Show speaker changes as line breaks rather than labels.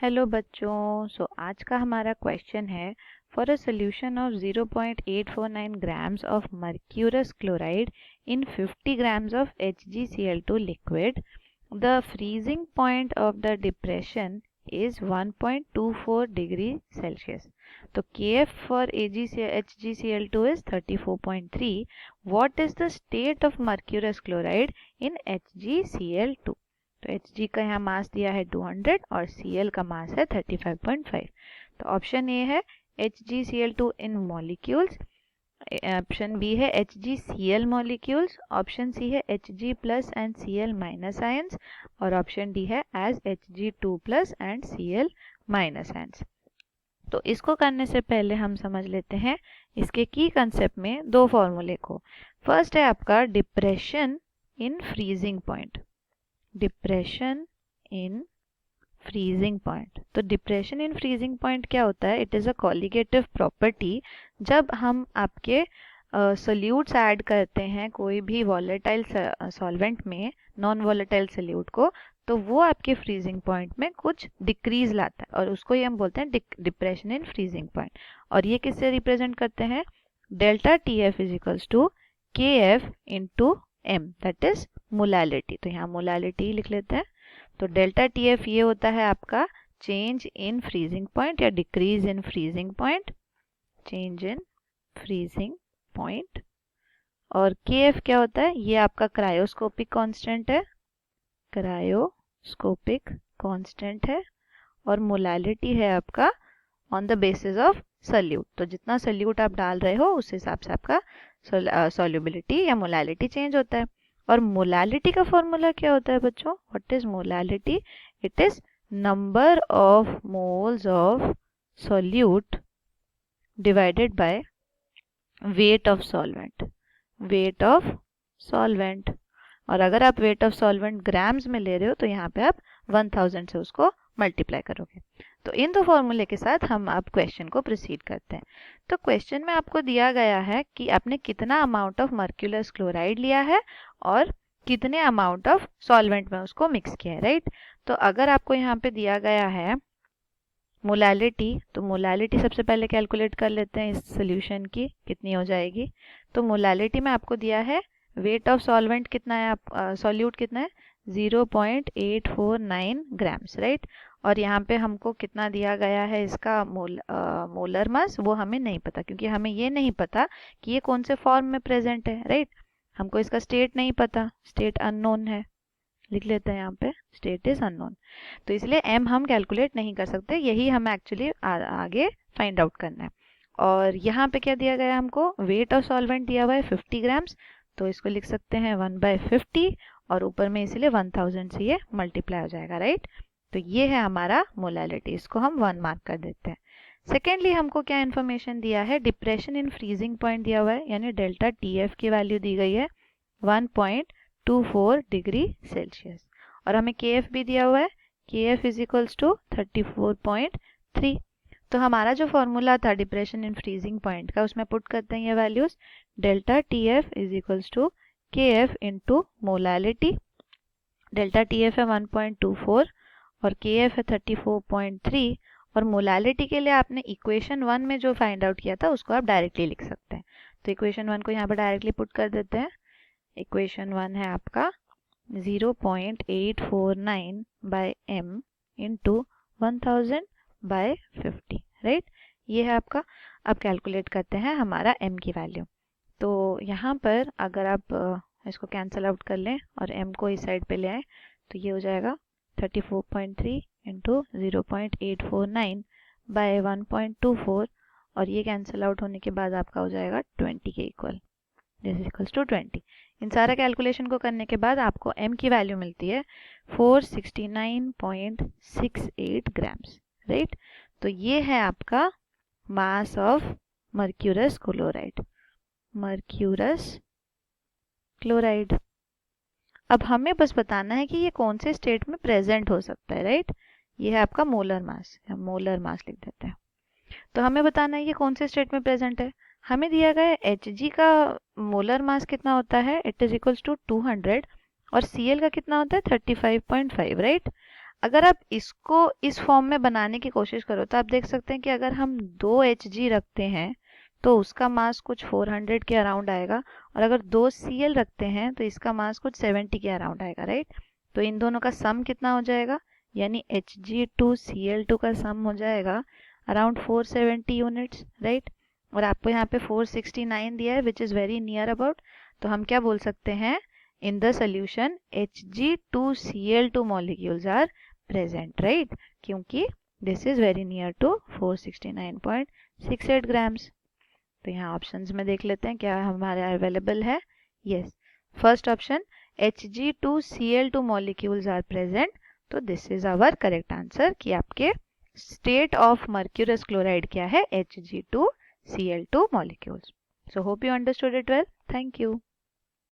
Hello बच्चों। आज का हमारा क्वेश्चन है for a solution of 0.849 grams of mercurous chloride in 50 grams of HgCl2 liquid, the freezing point of the depression is 1.24 degree Celsius. तो Kf for HgCl2 is 34.3. What is the state of mercurous chloride in HgCl2? तो Hg का यहाँ मास दिया है 200 और Cl का मास है 35.5. तो ऑप्शन ए है HgCl2 इन मॉलिक्यूल्स, ऑप्शन बी है HgCl मॉलिक्यूल्स, ऑप्शन सी है Hg plus and Cl minus ions और ऑप्शन डी है as Hg2 plus and Cl minus ions. तो इसको करने से पहले हम समझ लेते हैं इसके की कंसेप्ट में दो फॉर्मूले को. फर्स्ट है आपका depression in freezing point. Depression in freezing point. तो डिप्रेशन इन फ्रीजिंग पॉइंट क्या होता है? It is a colligative property. जब हम आपके सोल्यूट्स ऐड करते हैं कोई भी वॉलेटाइल सॉल्वेंट में नॉन वॉलेटाइल सोल्यूट को, तो वो आपके फ्रीजिंग पॉइंट में कुछ डिक्रीज लाता है और उसको ही हम बोलते हैं डिप्रेशन इन फ्रीजिंग पॉइंट. और ये किससे रिप्रेजेंट करते हैं? Delta T F is equals to K F into M, that is molality. तो यहाँ मोलालिटी लिख लेते हैं. तो डेल्टा टी एफ ये होता है आपका चेंज इन फ्रीजिंग पॉइंट या decrease in freezing point, change in freezing point. और के एफ क्या होता है? ये आपका क्रायोस्कोपिक कांस्टेंट है, क्रायोस्कोपिक कांस्टेंट है. और मोलालिटी है आपका on the basis of solute. तो जितना सोल्यूट आप डाल रहे हो उस हिसाब से आपका सॉल्युबिलिटी या मोलालिटी चेंज होता है. और मोलालिटी का फॉर्मूला क्या होता है बच्चों? What is molality? It is number of moles of solute divided by weight of solvent. Weight of solvent. और अगर आप वेट ऑफ सॉल्वेंट ग्राम्स में ले रहे हो तो यहाँ पे आप 1000 से उसको मल्टीप्लाई करोगे. तो इन दो फॉर्मूले के साथ हम अब क्वेश्चन को प्रोसीड करते हैं. तो क्वेश्चन में आपको दिया गया है कि आपने कितना अमाउंट ऑफ मर्क्यूरस क्लोराइड लिया है और कितने अमाउंट ऑफ सॉल्वेंट में उसको मिक्स किया है, राइट? तो अगर आपको यहाँ पे दिया गया है मोलालिटी, तो मोलालिटी सबसे पहले कैलकुलेट कर लेते हैं इस सोल्यूशन की कितनी हो जाएगी. तो मोलालिटी में आपको दिया है वेट ऑफ सॉल्वेंट कितना है, आप सॉल्यूट कितना है? 0.849 ग्राम्स, राइट? और यहाँ पे हमको कितना दिया गया है इसका मोलर मास, वो हमें नहीं पता क्योंकि हमें ये नहीं पता कि ये कौन से फॉर्म में प्रेजेंट है, राइट? हमको इसका स्टेट नहीं पता, स्टेट अननोन है. लिख लेते हैं यहाँ पे स्टेट इज अननोन. तो इसलिए एम हम कैलकुलेट नहीं कर सकते, यही हमें एक्चुअली आगे फाइंड आउट करना है. और यहाँ पे क्या दिया गया है हमको? वेट ऑफ सॉल्वेंट दिया हुआ है 50 ग्राम्स. तो इसको लिख सकते हैं 1/50 और ऊपर में इसलिए 1000 से ये मल्टीप्लाई हो जाएगा, राइट? तो ये है हमारा मोलालिटी, इसको हम 1 मार्क कर देते हैं. सेकेंडली हमको क्या इन्फॉर्मेशन दिया है? डिप्रेशन इन फ्रीजिंग पॉइंट दिया हुआ है, यानी डेल्टा टी एफ की वैल्यू दी गई है 1.24 डिग्री सेल्सियस. और हमें के एफ भी दिया हुआ है, के एफ इज इक्वल्स टू 34.3. तो हमारा जो फॉर्मूला था डिप्रेशन इन फ्रीजिंग पॉइंट का, उसमें पुट करते हैं ये values. Delta T F is equals to K F into molality. Delta T F है 1.24 और के एफ है 34.3. और मोलालिटी के लिए आपने इक्वेशन 1 में जो फाइंड आउट किया था उसको आप डायरेक्टली लिख सकते हैं. तो इक्वेशन 1 को यहाँ पर डायरेक्टली पुट कर देते हैं. इक्वेशन 1 है आपका 0.849 बाय m इंटू 1000/50, राइट? ये है आपका. अब कैलकुलेट करते हैं हमारा m की वैल्यू. तो यहाँ पर अगर आप इसको कैंसिल आउट कर लें और m को इस साइड पे ले आए तो ये हो जाएगा 34.3 इंटू 0.849 बाय 1.24 और ये कैंसिल आउट होने के बाद आपका हो जाएगा 20 के equal. This is equals to 20. इन सारा कैलकुलेशन को करने के बाद आपको m की वैल्यू मिलती है 469.68 ग्राम्स, राइट? तो ये है आपका mass of mercurous chloride. Mercurous chloride. अब हमें बस बताना है कि ये कौन से स्टेट में प्रेजेंट हो सकता है, राइट? ये है आपका मोलर मास, हम मोलर मास लिख देते हैं. तो हमें बताना है ये कौन से स्टेट में प्रेजेंट है. हमें दिया गया है Hg का मोलर मास कितना होता है, इट इज इक्वल्स टू 200 और Cl का कितना होता है 35.5, राइट? अगर आप इसको इस फॉर्म में बनाने की कोशिश करो तो आप देख सकते हैं कि अगर हम 2 Hg रखते हैं तो उसका मास कुछ 400 के अराउंड आएगा, और अगर 2 Cl रखते हैं तो इसका मास कुछ 70 के अराउंड आएगा, राइट। तो इन दोनों का सम कितना हो जाएगा, यानी Hg2Cl2 का सम हो जाएगा अराउंड 470 यूनिट्स, राइट। और आपको यहाँ पे 469 दिया है which is very near about. तो हम क्या बोल सकते हैं, in the solution Hg2Cl2 molecules are present, right, क्योंकि this is very near to 469.68 grams। तो यहाँ ऑप्शंस में देख लेते हैं क्या हमारे अवेलेबल है। Yes, first option Hg2Cl2 molecules are present, तो this is our correct answer कि आपके स्टेट ऑफ मर्क्यूरस क्लोराइड क्या है, Hg2Cl2 molecules। So hope you understood it well. Thank you.